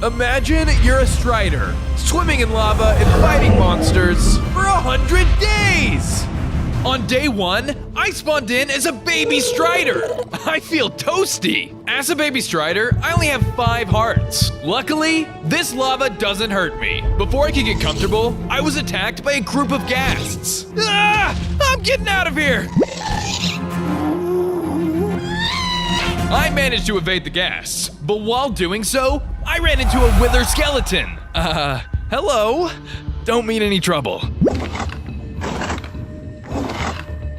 Imagine you're a strider, swimming in lava and fighting monsters for 100 days! On day 1, I spawned in as a baby strider. I feel toasty. As a baby strider, I only have 5 hearts. Luckily, this lava doesn't hurt me. Before I could get comfortable, I was attacked by a group of ghasts. Ah! I'm getting out of here! I managed to evade the ghasts, but while doing so, I ran into a wither skeleton. Hello? Don't mean any trouble.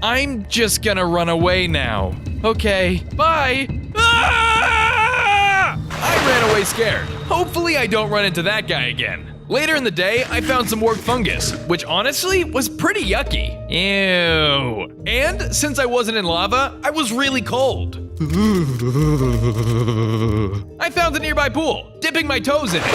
I'm just gonna run away now. Okay, bye. Ah! I ran away scared. Hopefully I don't run into that guy again. Later in the day, I found some wart fungus, which honestly was pretty yucky. Ew. And since I wasn't in lava, I was really cold. I found a nearby pool, dipping my toes in it.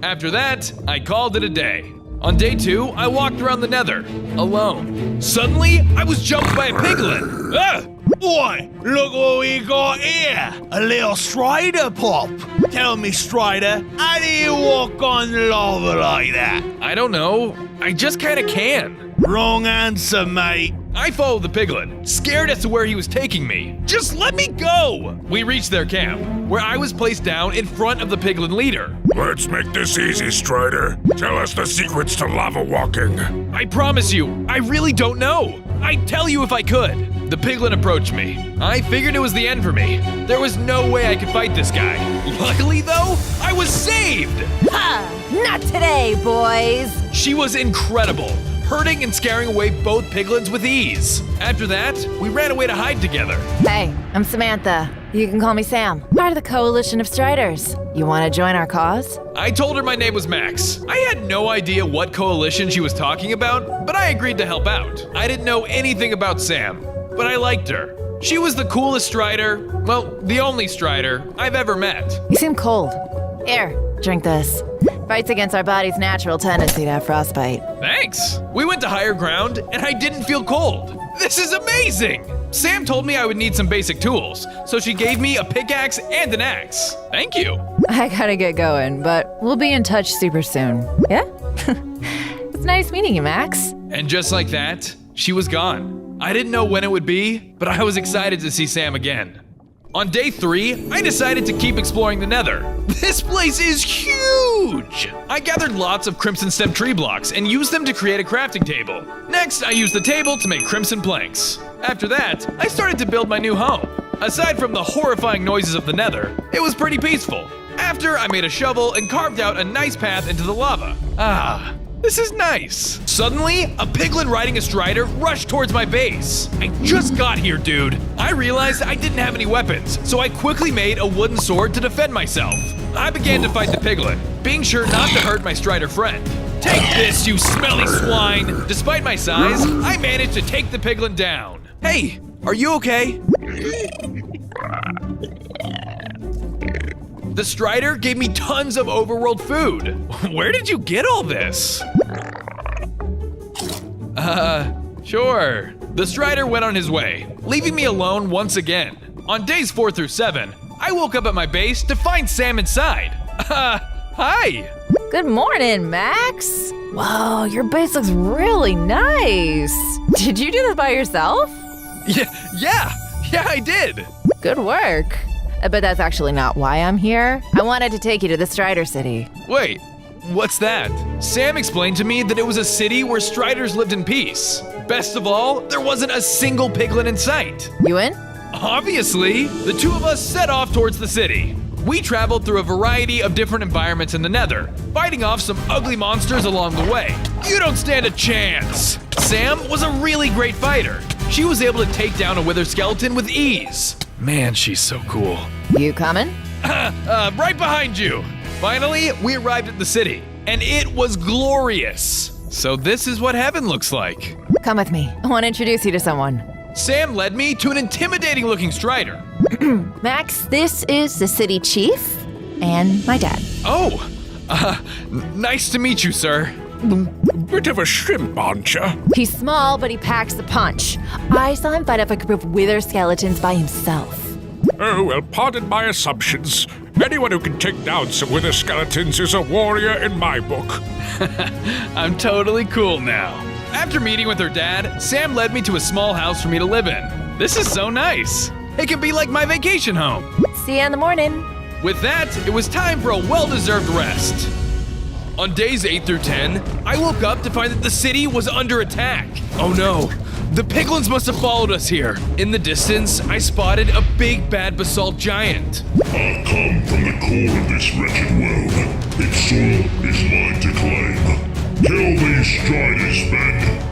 After that, I called it a day. On day 2, I walked around the nether, alone. Suddenly, I was jumped by a piglin. Ah! Boy, look what we got here! A little strider pop! Tell me, Strider, how do you walk on lava like that? I don't know. I just kinda can. Wrong answer, mate. I followed the piglin, scared as to where he was taking me. Just let me go! We reached their camp, where I was placed down in front of the piglin leader. Let's make this easy, Strider. Tell us the secrets to lava walking. I promise you, I really don't know. I'd tell you if I could. The piglin approached me. I figured it was the end for me. There was no way I could fight this guy. Luckily, though, I was saved! Ha! Not today, boys! She was incredible, hurting and scaring away both piglins with ease. After that, we ran away to hide together. Hey, I'm Samantha. You can call me Sam. Part of the Coalition of Striders. You want to join our cause? I told her my name was Max. I had no idea what coalition she was talking about, but I agreed to help out. I didn't know anything about Sam, but I liked her. She was the coolest strider, well, the only strider I've ever met. You seem cold. Here, drink this. Fights against our body's natural tendency to have frostbite. Thanks. We went to higher ground, and I didn't feel cold. This is amazing! Sam told me I would need some basic tools, so she gave me a pickaxe and an axe. Thank you. I gotta get going, but we'll be in touch super soon. Yeah? It's nice meeting you, Max. And just like that, she was gone. I didn't know when it would be, but I was excited to see Sam again. On day 3, I decided to keep exploring the nether. This place is huge! I gathered lots of crimson stem tree blocks and used them to create a crafting table. Next, I used the table to make crimson planks. After that, I started to build my new home. Aside from the horrifying noises of the nether, it was pretty peaceful. After, I made a shovel and carved out a nice path into the lava. This is nice. Suddenly, a piglin riding a strider rushed towards my base. I just got here, dude. I realized I didn't have any weapons, so I quickly made a wooden sword to defend myself. I began to fight the piglin, being sure not to hurt my strider friend. Take this, you smelly swine! Despite my size, I managed to take the piglin down. Hey, are you okay? The strider gave me tons of overworld food. Where did you get all this? Sure. The strider went on his way, leaving me alone once again. On days 4 through 7, I woke up at my base to find Sam inside. Hi. Good morning, Max. Whoa, your base looks really nice. Did you do this by yourself? Yeah, I did. Good work. But that's actually not why I'm here. I wanted to take you to the Strider City. Wait, what's that? Sam explained to me that it was a city where striders lived in peace. Best of all, there wasn't a single piglin in sight. You in? Obviously, the two of us set off towards the city. We traveled through a variety of different environments in the nether, fighting off some ugly monsters along the way. You don't stand a chance! Sam was a really great fighter. She was able to take down a wither skeleton with ease. Man, she's so cool. You coming? Right behind you. Finally, we arrived at the city, and it was glorious. So this is what heaven looks like. Come with me. I want to introduce you to someone. Sam led me to an intimidating-looking strider. Max, this is the city chief and my dad. Oh, nice to meet you, sir. Bit of a shrimp, aren't you? He's small, but he packs the punch. I saw him fight off a group of wither skeletons by himself. Oh, well, pardon my assumptions. Anyone who can take down some wither skeletons is a warrior in my book. I'm totally cool now. After meeting with her dad, Sam led me to a small house for me to live in. This is so nice. It can be like my vacation home. See you in the morning. With that, it was time for a well-deserved rest. On days 8 through 10, I woke up to find that the city was under attack. Oh no, the piglins must have followed us here. In the distance, I spotted a big bad basalt giant. I've come from the core of this wretched world. Its soil is mine to claim. Kill these striders, men!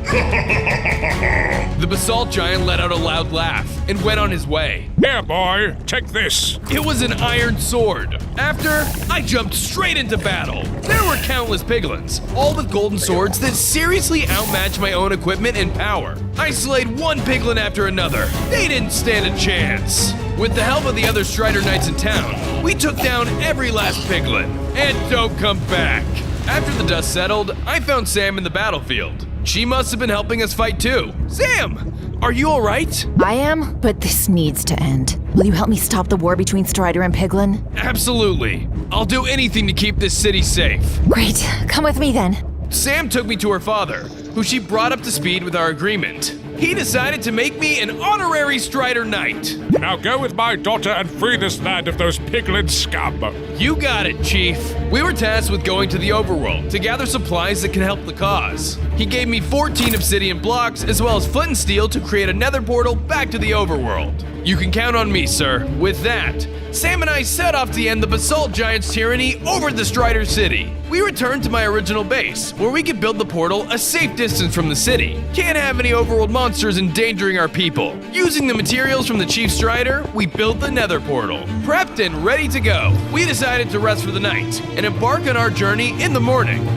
The basalt giant let out a loud laugh and went on his way. Here, boy, take this. It was an iron sword. After, I jumped straight into battle. There were countless piglins, all with golden swords that seriously outmatched my own equipment and power. I slayed one piglin after another. They didn't stand a chance. With the help of the other Strider Knights in town, we took down every last piglin. And don't come back. After the dust settled, I found Sam in the battlefield. She must have been helping us fight too. Sam, are you all right? I am, but this needs to end. Will you help me stop the war between Strider and Piglin? Absolutely. I'll do anything to keep this city safe. Great, come with me then. Sam took me to her father, who she brought up to speed with our agreement. He decided to make me an honorary Strider Knight. Now go with my daughter and free this land of those piglin scum. You got it, Chief. We were tasked with going to the overworld to gather supplies that can help the cause. He gave me 14 obsidian blocks as well as flint and steel to create a nether portal back to the overworld. You can count on me, sir. With that, Sam and I set off to end the basalt giant's tyranny over the Strider City. We returned to my original base, where we could build the portal a safe distance from the city. Can't have any overworld monsters endangering our people. Using the materials from the Chief Strider, we built the nether portal. Prepped and ready to go, we decided to rest for the night and embark on our journey in the morning.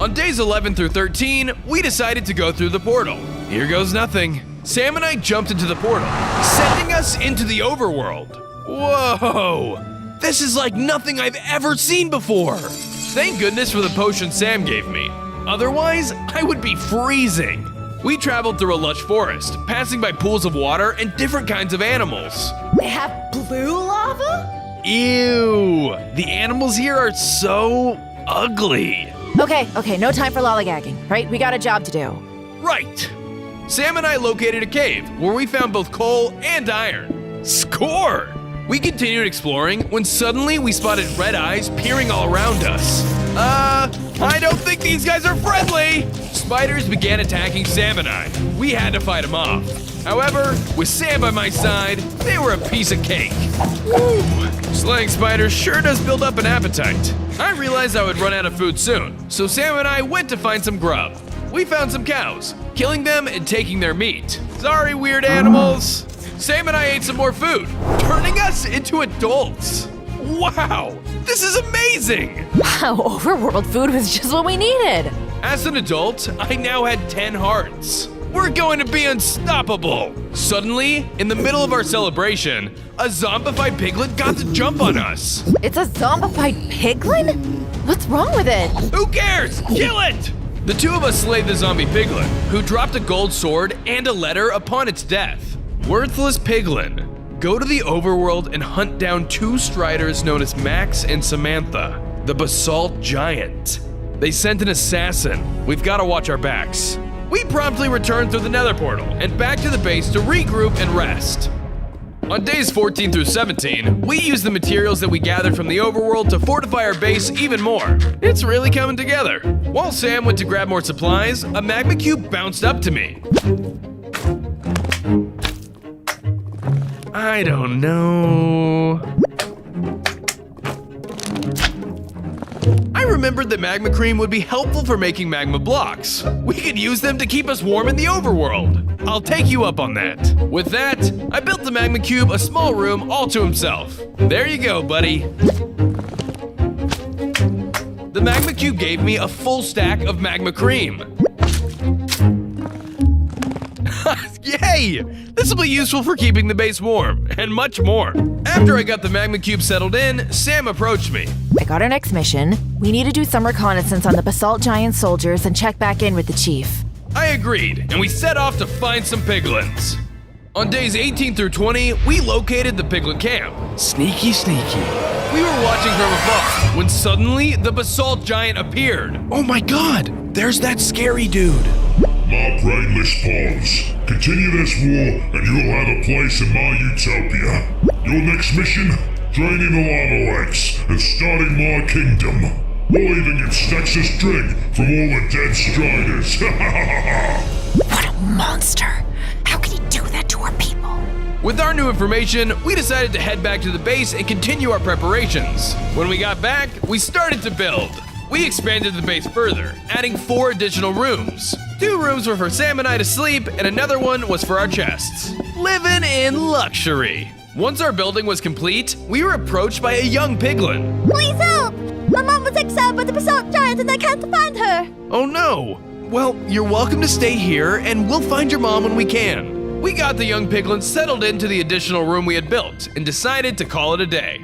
On days 11 through 13, we decided to go through the portal. Here goes nothing. Sam and I jumped into the portal, sending us into the overworld. Whoa! This is like nothing I've ever seen before! Thank goodness for the potion Sam gave me. Otherwise, I would be freezing. We traveled through a lush forest, passing by pools of water and different kinds of animals. They have blue lava? Ew! The animals here are so ugly. Okay, no time for lollygagging, right? We got a job to do. Right! Sam and I located a cave where we found both coal and iron. Score! We continued exploring when suddenly we spotted red eyes peering all around us. I don't think these guys are friendly! Spiders began attacking Sam and I. We had to fight them off. However, with Sam by my side, they were a piece of cake. Woo! Slaying spiders sure does build up an appetite. I realized I would run out of food soon, so Sam and I went to find some grub. We found some cows, killing them and taking their meat. Sorry, weird animals. Sam and I ate some more food, turning us into adults. Wow, this is amazing! Wow, overworld food was just what we needed. As an adult, I now had 10 hearts. We're going to be unstoppable. Suddenly, in the middle of our celebration, a zombified piglet got to jump on us. It's a zombified piglin? What's wrong with it? Who cares? Kill it! The two of us slayed the zombie piglet, who dropped a gold sword and a letter upon its death. Worthless piglin. Go to the overworld and hunt down 2 striders known as Max and Samantha, the basalt giant. They sent an assassin. We've got to watch our backs. We promptly returned through the nether portal and back to the base to regroup and rest. On days 14 through 17, we used the materials that we gathered from the overworld to fortify our base even more. It's really coming together. While Sam went to grab more supplies, a magma cube bounced up to me. I don't know. I remembered that magma cream would be helpful for making magma blocks. We could use them to keep us warm in the overworld. I'll take you up on that. With that, I built the magma cube a small room all to himself. There you go, buddy. The magma cube gave me a full stack of magma cream. Yay! This will be useful for keeping the base warm, and much more. After I got the magma cube settled in, Sam approached me. I got our next mission. We need to do some reconnaissance on the basalt giant soldiers and check back in with the chief. I agreed, and we set off to find some piglins. On days 18 through 20, we located the piglin camp. Sneaky, sneaky. We were watching from afar when suddenly the basalt giant appeared. Oh my god, there's that scary dude. My brainless pawns, continue this war and you'll have a place in my utopia. Your next mission? Draining the lava lakes and starting my kingdom. We'll even get stacks of string from all the dead Striders. What a monster! How can he do that to our people? With our new information, we decided to head back to the base and continue our preparations. When we got back, we started to build. We expanded the base further, adding 4 additional rooms. 2 rooms were for Sam and I to sleep, and another one was for our chests. Living in luxury. Once our building was complete, we were approached by a young piglin. Please help! My mom was exiled by the basalt giant and I can't find her! Oh no! Well, you're welcome to stay here, and we'll find your mom when we can. We got the young piglin settled into the additional room we had built, and decided to call it a day.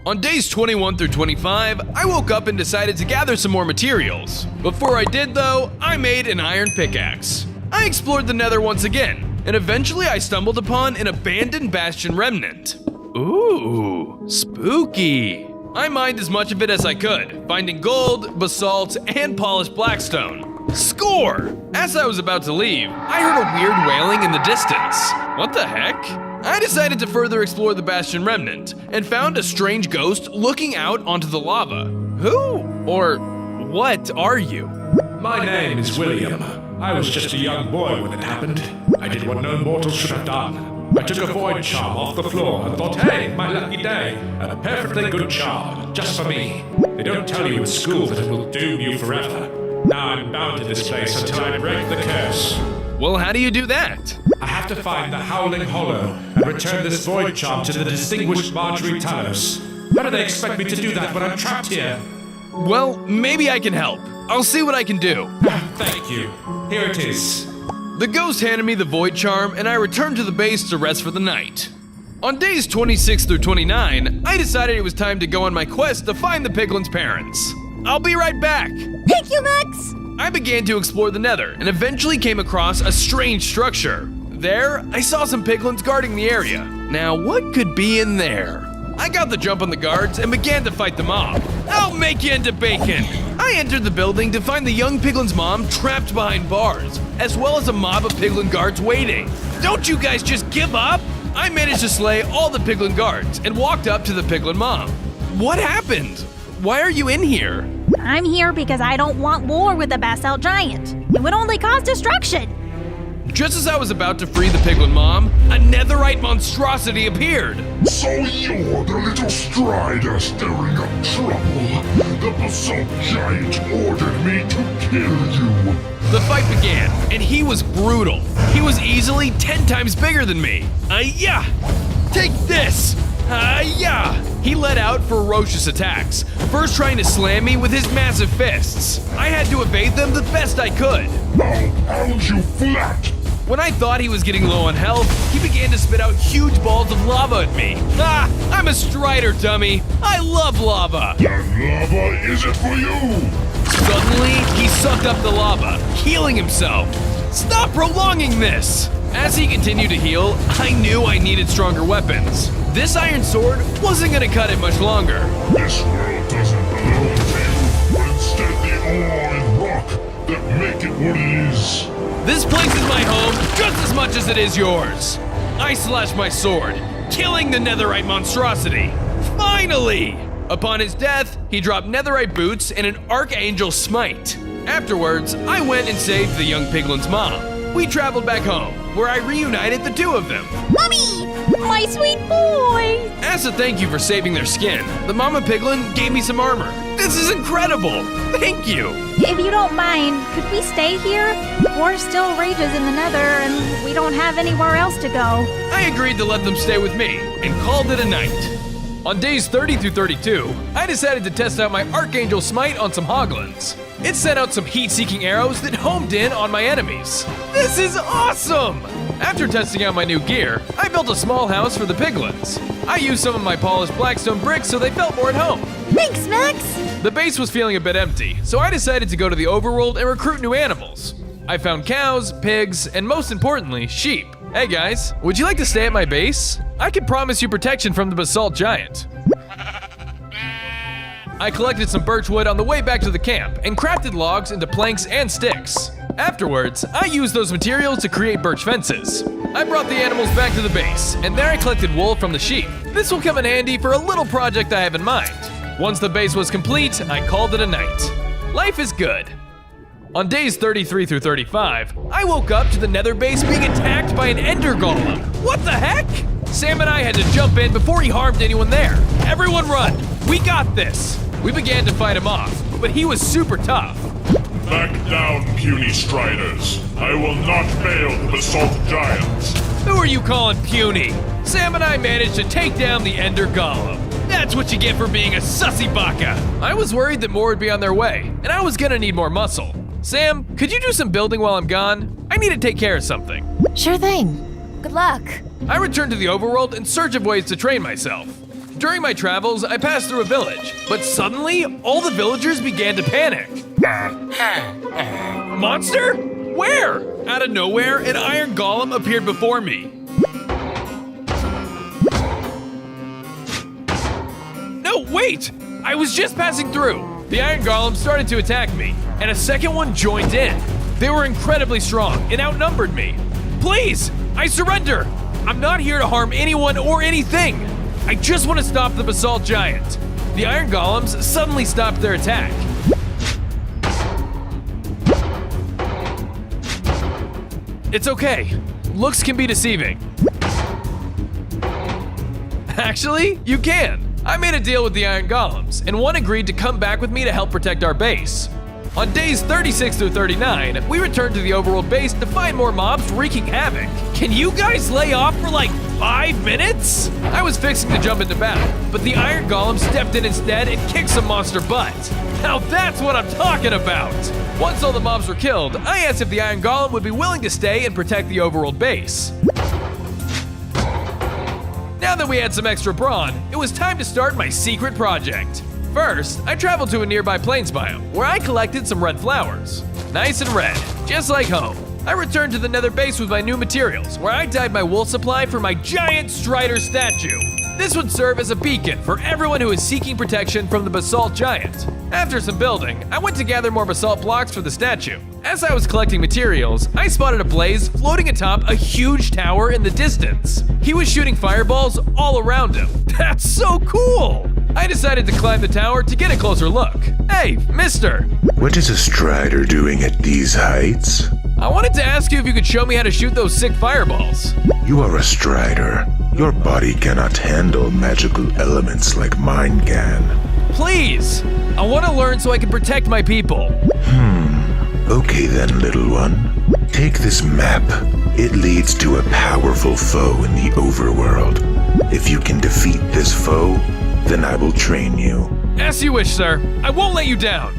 On days 21 through 25, I woke up and decided to gather some more materials. Before I did though, I made an iron pickaxe. I explored the nether once again, and eventually I stumbled upon an abandoned bastion remnant. Ooh, spooky. I mined as much of it as I could, finding gold, basalt, and polished blackstone. Score! As I was about to leave, I heard a weird wailing in the distance. What the heck? I decided to further explore the bastion remnant and found a strange ghost looking out onto the lava. Who or what are you? My name is William. I was just a young boy when it happened. I did what no mortal should have done. I took a void charm off the floor and thought, hey, my lucky day, a perfectly good charm, just for me. They don't tell you in school that it will doom you forever. Now I'm bound to this place until I break the curse. Well, how do you do that? I have to find the Howling Hollow and return this void charm to the distinguished Marjorie Talos. How do they expect me to do that when I'm trapped here? Well, maybe I can help. I'll see what I can do. Thank you. Here it is. The ghost handed me the void charm, and I returned to the base to rest for the night. On days 26 through 29, I decided it was time to go on my quest to find the piglin's parents. I'll be right back. Thank you, Max! I began to explore the nether and eventually came across a strange structure. There, I saw some piglins guarding the area. Now, what could be in there? I got the jump on the guards and began to fight the mob. I'll make you into bacon! I entered the building to find the young piglin's mom trapped behind bars, as well as a mob of piglin guards waiting. Don't you guys just give up? I managed to slay all the piglin guards and walked up to the piglin mom. What happened? Why are you in here? I'm here because I don't want war with the basalt giant. It would only cause destruction. Just as I was about to free the piglin mom, a netherite monstrosity appeared. So you're the little Strider stirring up trouble. The basalt giant ordered me to kill you. The fight began, and he was brutal. He was easily 10 times bigger than me. Ayah! Take this! Ayah! He let out ferocious attacks, first trying to slam me with his massive fists. I had to evade them the best I could. I'll pound you flat. When I thought he was getting low on health, he began to spit out huge balls of lava at me. Ah! I'm a Strider, dummy! I love lava! And lava isn't for you. Suddenly, he sucked up the lava, healing himself. Stop prolonging this! As he continued to heal, I knew I needed stronger weapons. This iron sword wasn't gonna cut it much longer. This world doesn't belong to you, but instead the ore and rock that make it what it is. This place is my home just as much as it is yours. I slashed my sword, killing the netherite monstrosity. Finally! Upon his death, he dropped netherite boots and an archangel smite. Afterwards, I went and saved the young piglin's mom. We traveled back home, where I reunited the two of them. Mommy! My sweet boy! As a thank you for saving their skin, the mama piglin gave me some armor. This is incredible! Thank you! If you don't mind, could we stay here? War still rages in the nether and we don't have anywhere else to go. I agreed to let them stay with me and called it a night. On days 30 through 32, I decided to test out my Archangel Smite on some Hoglins. It sent out some heat-seeking arrows that homed in on my enemies. This is awesome! After testing out my new gear, I built a small house for the piglins. I used some of my polished blackstone bricks so they felt more at home. Thanks, Max! The base was feeling a bit empty, so I decided to go to the overworld and recruit new animals. I found cows, pigs, and most importantly, sheep. Hey guys, would you like to stay at my base? I can promise you protection from the basalt giant. I collected some birch wood on the way back to the camp and crafted logs into planks and sticks. Afterwards, I used those materials to create birch fences. I brought the animals back to the base, and there I collected wool from the sheep. This will come in handy for a little project I have in mind. Once the base was complete, I called it a night. Life is good. On days 33 through 35, I woke up to the nether base being attacked by an ender golem. What the heck? Sam and I had to jump in before he harmed anyone there. Everyone run! We got this! We began to fight him off, but he was super tough. Back down, puny striders. I will not fail the basalt giants. Who are you calling puny? Sam and I managed to take down the ender golem. That's what you get for being a sussy baka. I was worried that more would be on their way, and I was gonna need more muscle. Sam, could you do some building while I'm gone? I need to take care of something. Sure thing. Good luck. I returned to the overworld in search of ways to train myself. During my travels, I passed through a village, but suddenly, all the villagers began to panic. Monster? Where? Out of nowhere, an iron golem appeared before me. No, wait! I was just passing through. The iron golem started to attack me, and a second one joined in. They were incredibly strong and outnumbered me. Please, I surrender. I'm not here to harm anyone or anything. I just want to stop the basalt giant. The iron golems suddenly stopped their attack. It's okay. Looks can be deceiving. Actually, you can. I made a deal with the iron golems, and one agreed to come back with me to help protect our base. On days 36 through 39, we returned to the overworld base to find more mobs wreaking havoc. Can you guys lay off for like 5 minutes? I was fixing to jump into battle, but the iron golem stepped in instead and kicked some monster butt. Now that's what I'm talking about! Once all the mobs were killed, I asked if the iron golem would be willing to stay and protect the overworld base. Now that we had some extra brawn, it was time to start my secret project. First, I traveled to a nearby plains biome, where I collected some red flowers. Nice and red, just like home. I returned to the nether base with my new materials, where I dyed my wool supply for my giant strider statue. This would serve as a beacon for everyone who is seeking protection from the basalt giant. After some building, I went to gather more basalt blocks for the statue. As I was collecting materials, I spotted a blaze floating atop a huge tower in the distance. He was shooting fireballs all around him. That's so cool! I decided to climb the tower to get a closer look. Hey, mister! What is a strider doing at these heights? I wanted to ask you if you could show me how to shoot those sick fireballs. You are a strider. Your body cannot handle magical elements like mine can. Please! I want to learn so I can protect my people. Okay then, little one. Take this map. It leads to a powerful foe in the overworld. If you can defeat this foe, then I will train you. As you wish, sir. I won't let you down.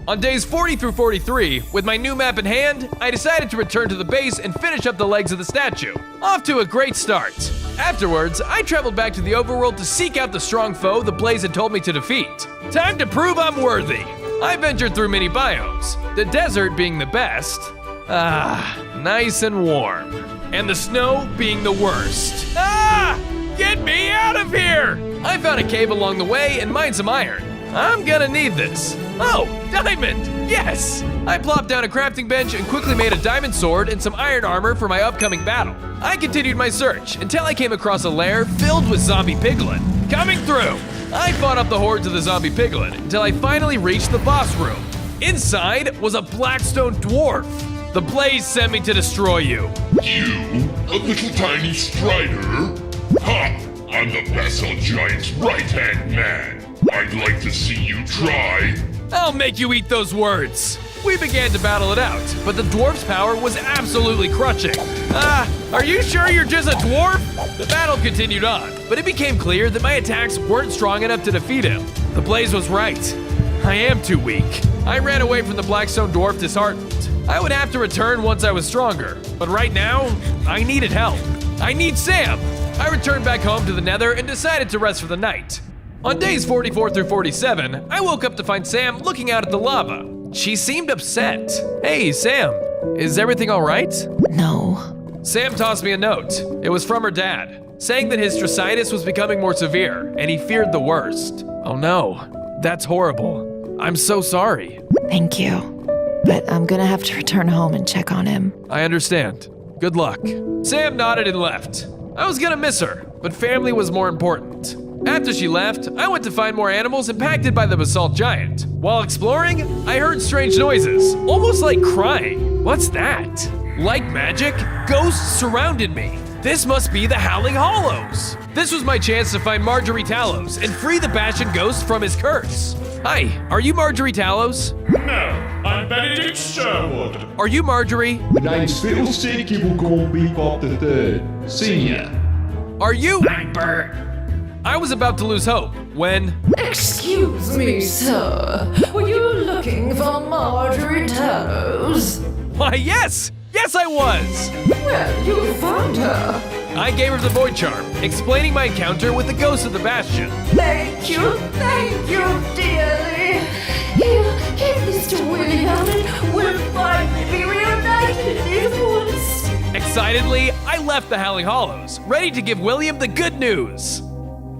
On days 40 through 43, with my new map in hand, I decided to return to the base and finish up the legs of the statue. Off to a great start. Afterwards, I traveled back to the overworld to seek out the strong foe the Blaze had told me to defeat. Time to prove I'm worthy. I ventured through many biomes, the desert being the best. Nice and warm. And the snow being the worst. Get me out of here! I found a cave along the way and mined some iron. I'm gonna need this. Oh, diamond! Yes! I plopped down a crafting bench and quickly made a diamond sword and some iron armor for my upcoming battle. I continued my search until I came across a lair filled with zombie piglin. Coming through! I fought up the hordes of the zombie piglin until I finally reached the boss room. Inside was a blackstone dwarf. The Blaze sent me to destroy you. You, a little tiny strider? Ha! I'm the basalt giant's right-hand man. I'd like to see you try. I'll make you eat those words. We began to battle it out, but the dwarf's power was absolutely crushing. Are you sure you're just a dwarf? The battle continued on, but it became clear that my attacks weren't strong enough to defeat him. The Blaze was right. I am too weak. I ran away from the Blackstone dwarf disheartened. I would have to return once I was stronger, but right now, I needed help. I need Sam. I returned back home to the Nether and decided to rest for the night. On days 44 through 47, I woke up to find Sam looking out at the lava. She seemed upset. Hey, Sam, is everything all right? No. Sam tossed me a note. It was from her dad, saying that his stressitis was becoming more severe and he feared the worst. Oh no, That's horrible. I'm so sorry. Thank you. But I'm gonna have to return home and check on him. I understand. Good luck. Sam nodded and left. I was gonna miss her, but family was more important. After she left, I went to find more animals impacted by the basalt giant. While exploring, I heard strange noises, almost like crying. What's that? Like magic, ghosts surrounded me. This must be the Howling Hollows. This was my chance to find Marjorie Talos and free the Bastion ghost from his curse. Hi, are you Marjorie Talos? No, I'm Benedict Sherwood. Are you Marjorie? The name's Fiddlestick, you will call Bebop the Third, Senior. Are you? I'm Bert. I was about to lose hope when... Excuse me, sir. Were you looking for Marjorie Talos? Why, yes! Yes, I was! Well, you found her. I gave her the void charm, explaining my encounter with the ghost of the Bastion. Thank you dearly. Here, Mr. William, and we'll finally be reunited in once. Excitedly, I left the Howling Hollows, ready to give William the good news.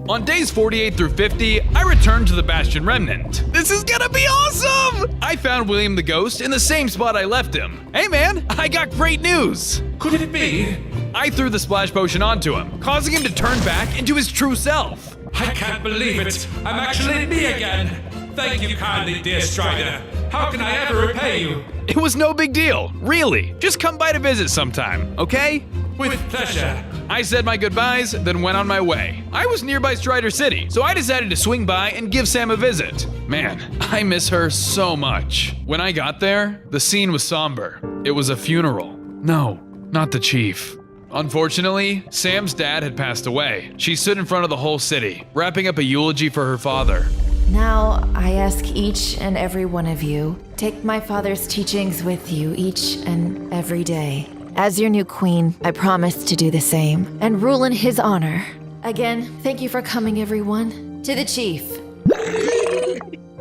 On days 48 through 50, I returned to the Bastion Remnant. This is gonna be awesome! I found William the Ghost in the same spot I left him. Hey man, I got great news! Could it be? I threw the splash potion onto him, causing him to turn back into his true self. I can't believe it. I'm actually me again. Thank you kindly, dear Strider. How can I ever repay you? It was no big deal, really. Just come by to visit sometime, okay? With pleasure. I said my goodbyes, then went on my way. I was nearby Strider City, so I decided to swing by and give Sam a visit. Man, I miss her so much. When I got there, the scene was somber. It was a funeral. No, not the chief. Unfortunately, Sam's dad had passed away. She stood in front of the whole city, wrapping up a eulogy for her father. Now, I ask each and every one of you, take my father's teachings with you each and every day. As your new queen, I promise to do the same and rule in his honor. Again, thank you for coming, everyone. To the chief.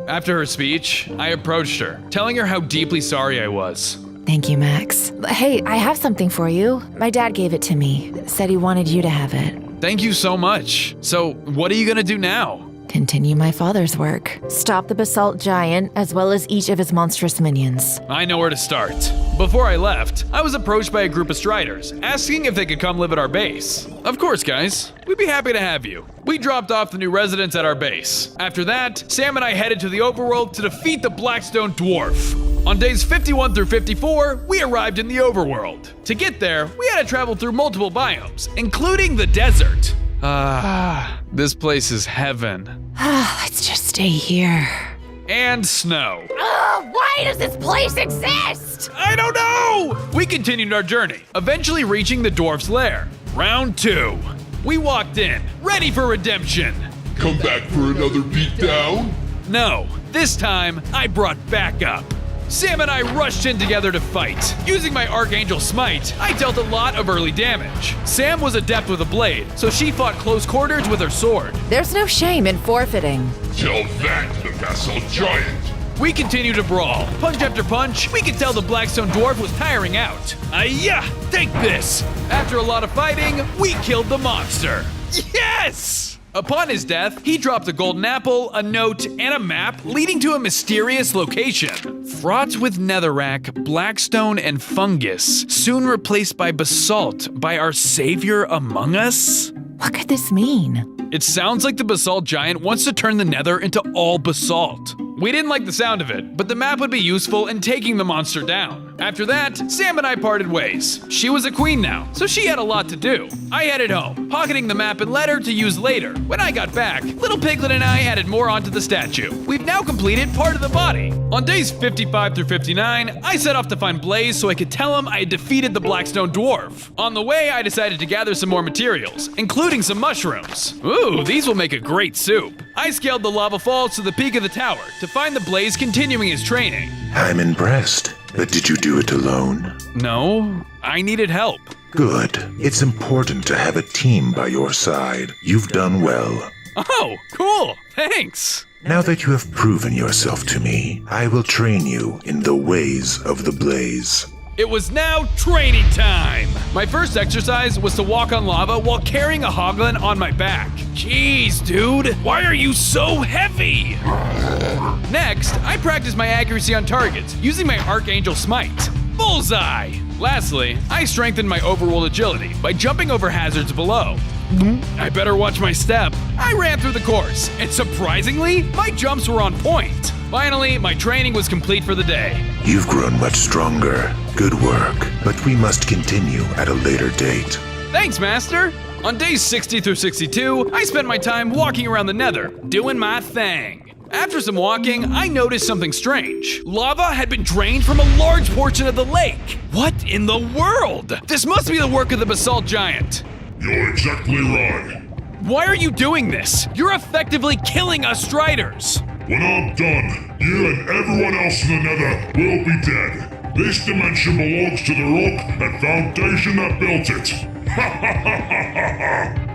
After her speech, I approached her, telling her how deeply sorry I was. Thank you, Max. Hey, I have something for you. My dad gave it to me. Said he wanted you to have it. Thank you so much. So, what are you gonna do now? Continue my father's work. Stop the basalt giant, as well as each of his monstrous minions. I know where to start. Before I left, I was approached by a group of Striders, asking if they could come live at our base. Of course, guys. We'd be happy to have you. We dropped off the new residents at our base. After that, Sam and I headed to the overworld to defeat the Blackstone Dwarf. On days 51 through 54, we arrived in the overworld. To get there, we had to travel through multiple biomes, including the desert. This place is heaven. Let's just stay here. And snow. Why does this place exist? I don't know! We continued our journey, eventually reaching the dwarf's lair. Round 2. We walked in, ready for redemption. Come back for another beatdown? No, this time I brought backup. Sam and I rushed in together to fight. Using my Archangel Smite, I dealt a lot of early damage. Sam was adept with a blade, so she fought close quarters with her sword. There's no shame in forfeiting. Tell that to the basalt giant. We continued to brawl. Punch after punch, we could tell the Blackstone Dwarf was tiring out. Ayah! Take this! After a lot of fighting, we killed the monster. Yes! Upon his death, he dropped a golden apple, a note, and a map leading to a mysterious location. Fraught with netherrack, blackstone, and fungus, soon replaced by basalt by our savior among us? What could this mean? It sounds like the basalt giant wants to turn the nether into all basalt. We didn't like the sound of it, but the map would be useful in taking the monster down. After that, Sam and I parted ways. She was a queen now, so she had a lot to do. I headed home, pocketing the map and letter to use later. When I got back, Little Piglet and I added more onto the statue. We've now completed part of the body. On days 55 through 59, I set off to find Blaze so I could tell him I had defeated the Blackstone Dwarf. On the way, I decided to gather some more materials, including some mushrooms. Ooh, these will make a great soup. I scaled the lava falls to the peak of the tower to find the Blaze continuing his training. I'm impressed. But did you do it alone? No, I needed help. Good. It's important to have a team by your side. You've done well. Oh, cool. Thanks. Now that you have proven yourself to me, I will train you in the ways of the blaze. It was now training time! My first exercise was to walk on lava while carrying a hoglin on my back. Jeez, dude, why are you so heavy? Next, I practiced my accuracy on targets using my Archangel Smite. Bullseye! Lastly, I strengthened my overworld agility by jumping over hazards below. I better watch my step. I ran through the course, and surprisingly, my jumps were on point. Finally, my training was complete for the day. You've grown much stronger. Good work. But we must continue at a later date. Thanks, Master! On days 60 through 62, I spent my time walking around the Nether, doing my thing. After some walking, I noticed something strange. Lava had been drained from a large portion of the lake. What in the world? This must be the work of the basalt giant. You're exactly right. Why are you doing this? You're effectively killing us Striders. When I'm done, you and everyone else in the Nether will be dead. This dimension belongs to the rock and foundation that built it.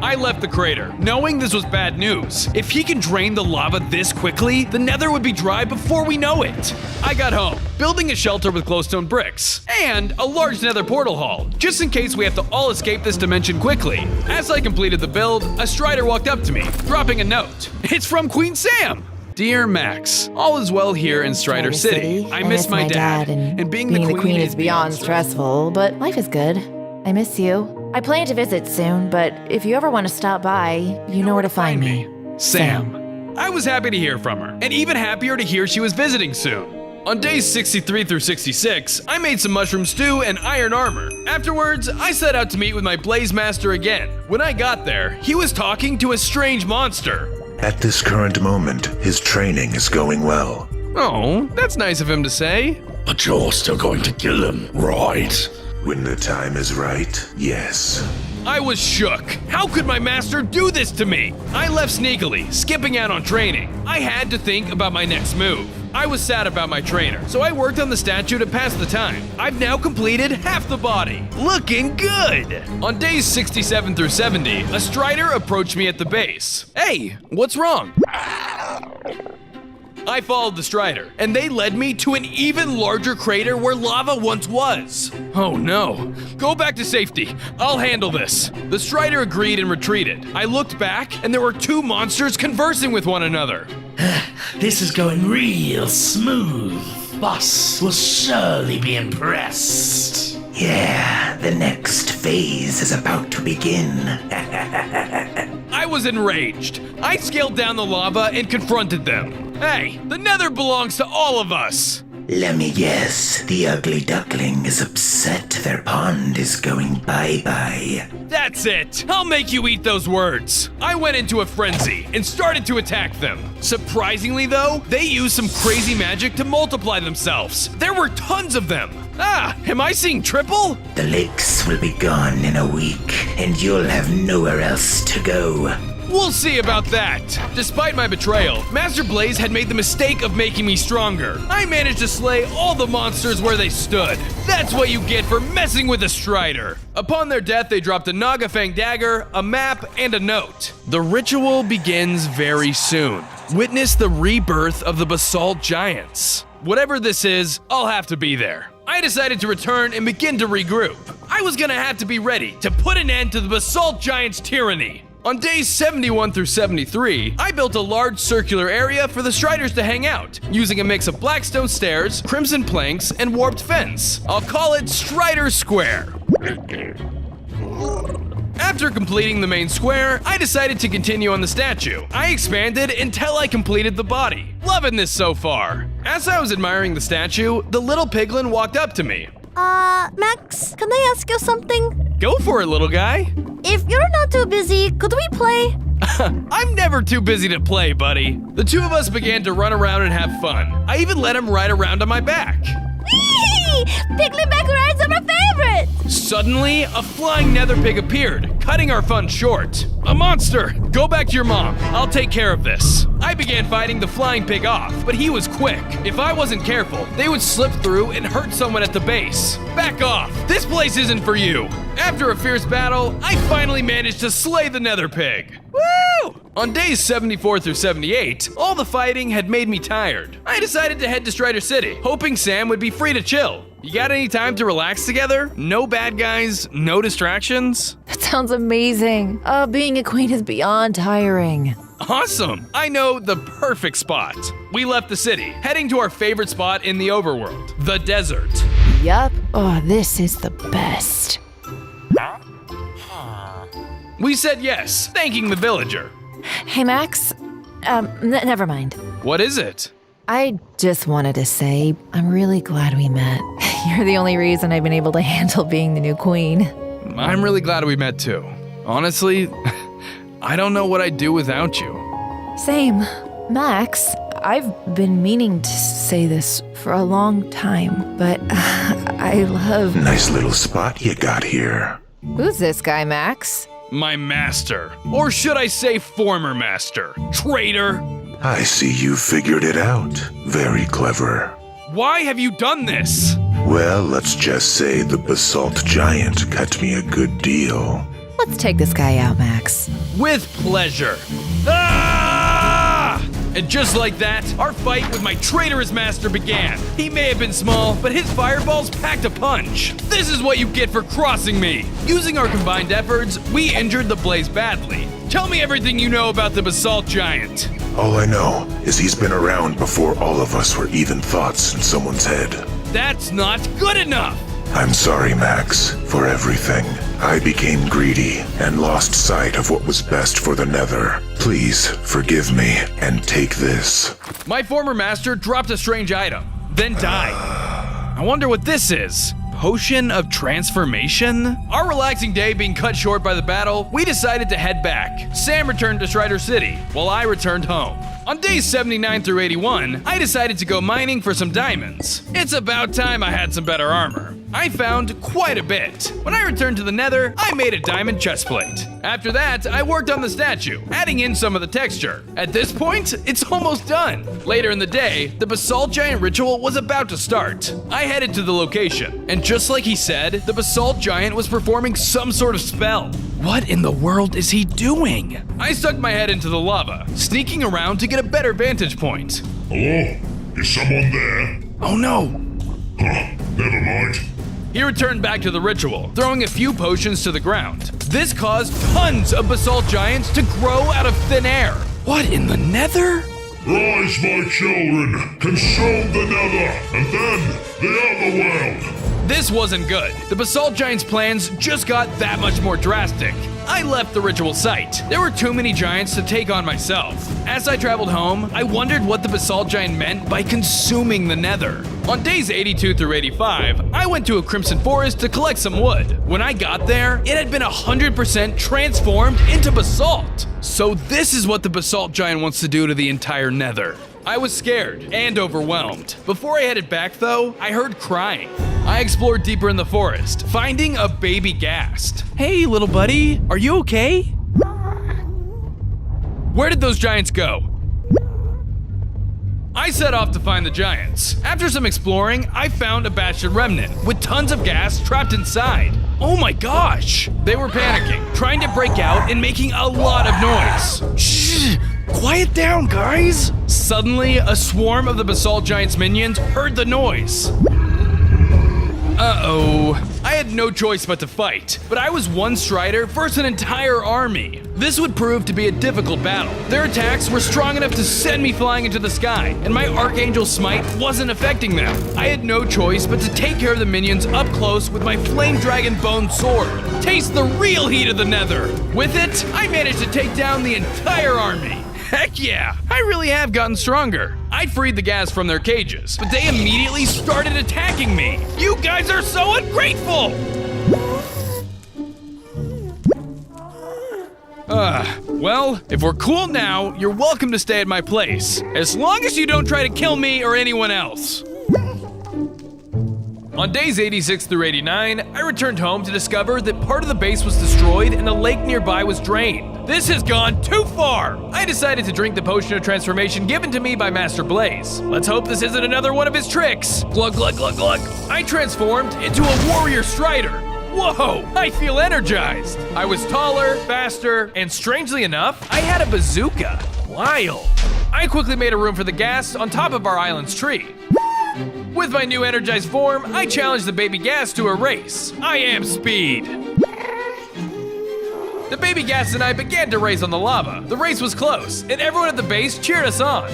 I left the crater, knowing this was bad news. If he can drain the lava this quickly, the Nether would be dry before we know it. I got home, building a shelter with glowstone bricks, and a large Nether portal hall, just in case we have to all escape this dimension quickly. As I completed the build, a Strider walked up to me, dropping a note. It's from Queen Sam! Dear Max, all is well here in Strider City. I miss my dad, and being the queen is beyond stressful, but life is good. I miss you. I plan to visit soon, but if you ever want to stop by, you know where to find me. Sam. I was happy to hear from her, and even happier to hear she was visiting soon. On days 63 through 66, I made some mushroom stew and iron armor. Afterwards, I set out to meet with my Blaze Master again. When I got there, he was talking to a strange monster. At this current moment, his training is going well. Oh, that's nice of him to say. But you're still going to kill him, right? When the time is right, yes. I was shook. How could my master do this to me? I left sneakily, skipping out on training. I had to think about my next move. I was sad about my trainer, so I worked on the statue to pass the time. I've now completed half the body. Looking good! On days 67 through 70, a Strider approached me at the base. Hey, what's wrong? I followed the Strider, and they led me to an even larger crater where lava once was. Oh no. Go back to safety. I'll handle this. The Strider agreed and retreated. I looked back, and there were two monsters conversing with one another. This is going real smooth. Boss will surely be impressed. Yeah, the next phase is about to begin. I was enraged. I scaled down the lava and confronted them. Hey, the Nether belongs to all of us. Let me guess, the ugly duckling is upset their pond is going bye-bye. That's it. I'll make you eat those words. I went into a frenzy and started to attack them. Surprisingly though, they used some crazy magic to multiply themselves. There were tons of them. Ah, am I seeing triple? The lakes will be gone in a week, and you'll have nowhere else to go. We'll see about that. Despite my betrayal, Master Blaze had made the mistake of making me stronger. I managed to slay all the monsters where they stood. That's what you get for messing with a Strider. Upon their death, they dropped a Nagafang dagger, a map, and a note. The ritual begins very soon. Witness the rebirth of the basalt giants. Whatever this is, I'll have to be there. I decided to return and begin to regroup. I was gonna have to be ready to put an end to the basalt giants' tyranny. On days 71 through 73, I built a large circular area for the Striders to hang out, using a mix of blackstone stairs, crimson planks, and warped fence. I'll call it Strider Square. After completing the main square, I decided to continue on the statue. I expanded until I completed the body. Loving this so far. As I was admiring the statue, the little piglin walked up to me. Max, can I ask you something? Go for it, little guy. If you're not too busy, could we play? I'm never too busy to play, buddy. The two of us began to run around and have fun. I even let him ride around on my back. Whee! Piggyback rides are my favorite! Suddenly, a flying nether pig appeared, cutting our fun short. A monster! Go back to your mom. I'll take care of this. I began fighting the flying pig off, but he was quick. If I wasn't careful, they would slip through and hurt someone at the base. Back off! This place isn't for you! After a fierce battle, I finally managed to slay the nether pig. Woo! On days 74 through 78, all the fighting had made me tired. I decided to head to Strider City, hoping Sam would be free to chill. You got any time to relax together? No bad guys, no distractions? That sounds amazing. Being a queen is beyond tiring. Awesome! I know the perfect spot. We left the city, heading to our favorite spot in the overworld, the desert. Yup. Oh, this is the best. We said yes, thanking the villager. Hey, Max. Never mind. What is it? I just wanted to say, I'm really glad we met. You're the only reason I've been able to handle being the new queen. I'm really glad we met too. Honestly, I don't know what I'd do without you. Same. Max, I've been meaning to say this for a long time, but I love... Nice little spot you got here. Who's this guy, Max? My master. Or should I say former master? Traitor! I see you figured it out. Very clever. Why have you done this? Well, let's just say the basalt giant cut me a good deal. Let's take this guy out, Max. With pleasure. Ah! And just like that, our fight with my traitorous master began. He may have been small, but his fireballs packed a punch. This is what you get for crossing me. Using our combined efforts, we injured the blaze badly. Tell me everything you know about the basalt giant. All I know is he's been around before all of us were even thoughts in someone's head. That's not good enough. I'm sorry, Max, for everything. I became greedy and lost sight of what was best for the Nether. Please forgive me and take this. My former master dropped a strange item, then died. I wonder what this is. Potion of transformation? Our relaxing day being cut short by the battle, we decided to head back. Sam returned to Strider City, while I returned home. On days 79 through 81, I decided to go mining for some diamonds. It's about time I had some better armor. I found quite a bit. When I returned to the Nether, I made a diamond chestplate. After that, I worked on the statue, adding in some of the texture. At this point, it's almost done. Later in the day, the basalt giant ritual was about to start. I headed to the location, and just like he said, the basalt giant was performing some sort of spell. What in the world is he doing? I stuck my head into the lava, sneaking around to get a better vantage point. Hello? Is someone there? Oh no! Huh, never mind. He returned back to the ritual, throwing a few potions to the ground. This caused tons of basalt giants to grow out of thin air. What in the Nether? Rise, my children! Consume the Nether, and then the other world! This wasn't good. The basalt giant's plans just got that much more drastic. I left the ritual site. There were too many giants to take on myself. As I traveled home, I wondered what the basalt giant meant by consuming the Nether. On days 82 through 85, I went to a crimson forest to collect some wood. When I got there, it had been 100% transformed into basalt. So this is what the basalt giant wants to do to the entire Nether. I was scared and overwhelmed. Before I headed back though, I heard crying. I explored deeper in the forest, finding a baby ghast. Hey little buddy, are you okay? Where did those giants go? I set off to find the giants. After some exploring, I found a bastion remnant with tons of gas trapped inside. Oh my gosh! They were panicking, trying to break out and making a lot of noise. Shh! Quiet down, guys! Suddenly, a swarm of the basalt giant's minions heard the noise. Uh-oh. I had no choice but to fight, but I was one strider versus an entire army. This would prove to be a difficult battle. Their attacks were strong enough to send me flying into the sky, and my Archangel Smite wasn't affecting them. I had no choice but to take care of the minions up close with my Flame Dragon Bone Sword. Taste the real heat of the Nether. With it, I managed to take down the entire army. Heck yeah, I really have gotten stronger. I freed the ghast from their cages, but they immediately started attacking me. You guys are so ungrateful! Well, if we're cool now, you're welcome to stay at my place, as long as you don't try to kill me or anyone else. On days 86 through 89, I returned home to discover that part of the base was destroyed and a lake nearby was drained. This has gone too far! I decided to drink the potion of transformation given to me by Master Blaze. Let's hope this isn't another one of his tricks. Glug, glug, glug, glug. I transformed into a warrior strider. Whoa, I feel energized. I was taller, faster, and strangely enough, I had a bazooka. Wild. I quickly made a room for the gas on top of our island's tree. With my new energized form, I challenged the baby gas to a race. I am speed. The baby gas and I began to race on the lava. The race was close, and everyone at the base cheered us on.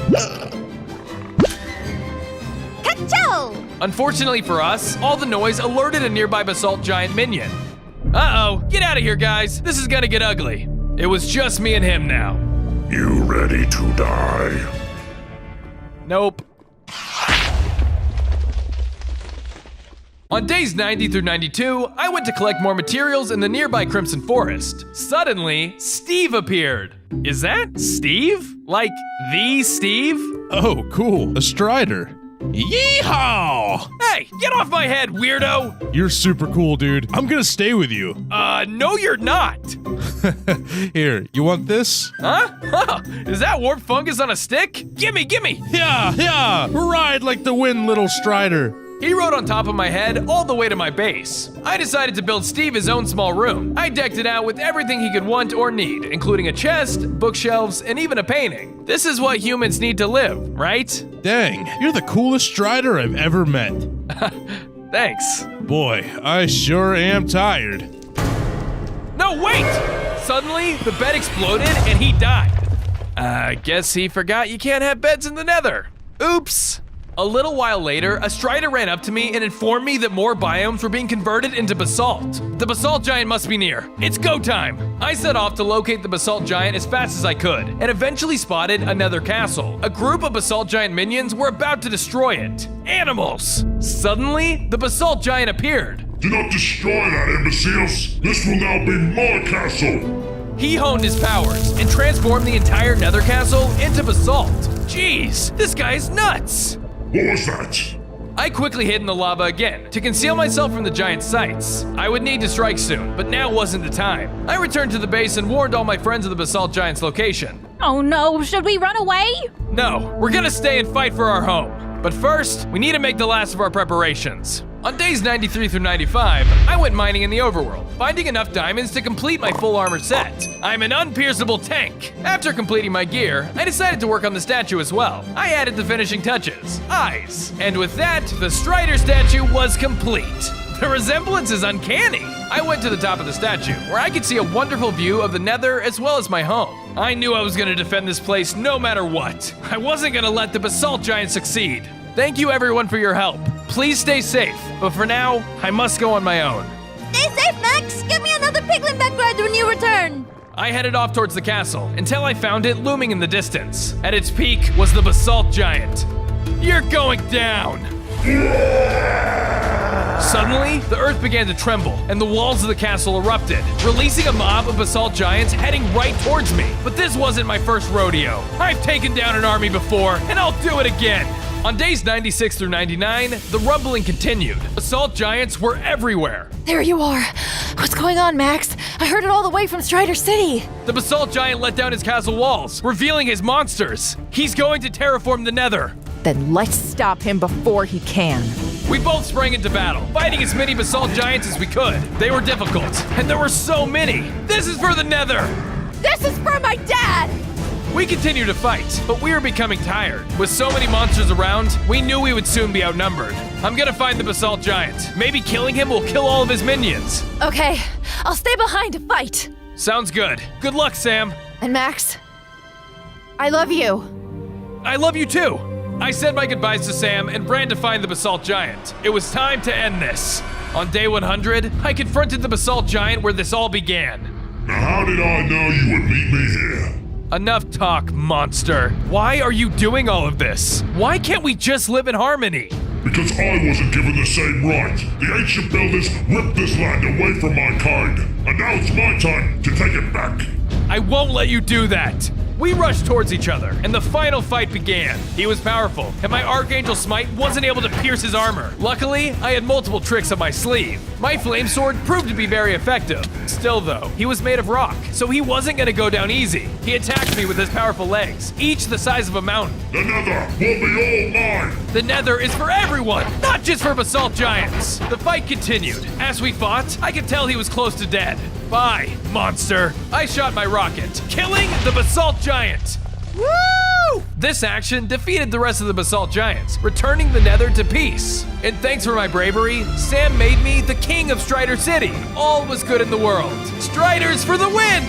Ka-chow! Unfortunately for us, all the noise alerted a nearby basalt giant minion. Uh-oh, get out of here, guys. This is gonna get ugly. It was just me and him now. You ready to die? Nope. On days 90 through 92, I went to collect more materials in the nearby Crimson Forest. Suddenly, Steve appeared. Is that Steve? Like, the Steve? Oh, cool. A Strider. Yeehaw! Hey, get off my head, weirdo! You're super cool, dude. I'm gonna stay with you. No you're not! Here, you want this? Huh? Is that warp fungus on a stick? Gimme! Yeah! Ride like the wind, little Strider. He rode on top of my head all the way to my base. I decided to build Steve his own small room. I decked it out with everything he could want or need, including a chest, bookshelves, and even a painting. This is what humans need to live, right? Dang, you're the coolest Strider I've ever met. Thanks. Boy, I sure am tired. No, wait! Suddenly, the bed exploded and he died. I guess he forgot you can't have beds in the Nether. Oops. A little while later, a Strider ran up to me and informed me that more biomes were being converted into basalt. The basalt giant must be near. It's go time! I set off to locate the basalt giant as fast as I could, and eventually spotted a Nether castle. A group of basalt giant minions were about to destroy it. Animals! Suddenly, the basalt giant appeared. Do not destroy that, imbeciles! This will now be my castle! He honed his powers and transformed the entire Nether castle into basalt. Jeez, this guy is nuts! What was that? I quickly hid in the lava again to conceal myself from the giant's sights. I would need to strike soon, but now wasn't the time. I returned to the base and warned all my friends of the basalt giant's location. Oh no, should we run away? No, we're gonna stay and fight for our home. But first, we need to make the last of our preparations. On days 93 through 95, I went mining in the overworld, finding enough diamonds to complete my full armor set. I'm an unpierceable tank. After completing my gear, I decided to work on the statue as well. I added the finishing touches, eyes. And with that, the Strider statue was complete. The resemblance is uncanny. I went to the top of the statue, where I could see a wonderful view of the Nether as well as my home. I knew I was gonna defend this place no matter what. I wasn't gonna let the basalt giant succeed. Thank you everyone for your help. Please stay safe, but for now, I must go on my own. Stay safe, Max! Give me another piglin back ride when you return! I headed off towards the castle until I found it looming in the distance. At its peak was the basalt giant. You're going down! Suddenly, the earth began to tremble, and the walls of the castle erupted, releasing a mob of basalt giants heading right towards me. But this wasn't my first rodeo. I've taken down an army before, and I'll do it again! On days 96 through 99, the rumbling continued. Basalt giants were everywhere. There you are. What's going on, Max? I heard it all the way from Strider City. The basalt giant let down his castle walls, revealing his monsters. He's going to terraform the Nether. Then let's stop him before he can. We both sprang into battle, fighting as many basalt giants as we could. They were difficult, and there were so many. This is for the Nether. This is for my dad! We continued to fight, but we were becoming tired. With so many monsters around, we knew we would soon be outnumbered. I'm gonna find the basalt giant. Maybe killing him will kill all of his minions. Okay, I'll stay behind to fight. Sounds good. Good luck, Sam. And Max, I love you. I love you too. I said my goodbyes to Sam and ran to find the basalt giant. It was time to end this. On day 100, I confronted the basalt giant where this all began. Now how did I know you would meet me here? Enough talk, monster. Why are you doing all of this? Why can't we just live in harmony? Because I wasn't given the same right. The ancient builders ripped this land away from my kind. And now it's my time to take it back. I won't let you do that. We rushed towards each other, and the final fight began. He was powerful, and my Archangel Smite wasn't able to pierce his armor. Luckily, I had multiple tricks up my sleeve. My Flame Sword proved to be very effective. Still though, he was made of rock, so he wasn't gonna go down easy. He attacked me with his powerful legs, each the size of a mountain. The Nether will be all mine! The Nether is for everyone, not just for basalt giants. The fight continued. As we fought, I could tell he was close to dead. Bye, monster. I shot my rocket, killing the basalt giant. Woo! This action defeated the rest of the basalt giants, returning the Nether to peace. And thanks for my bravery, Sam made me the king of Strider City. All was good in the world. Striders for the win!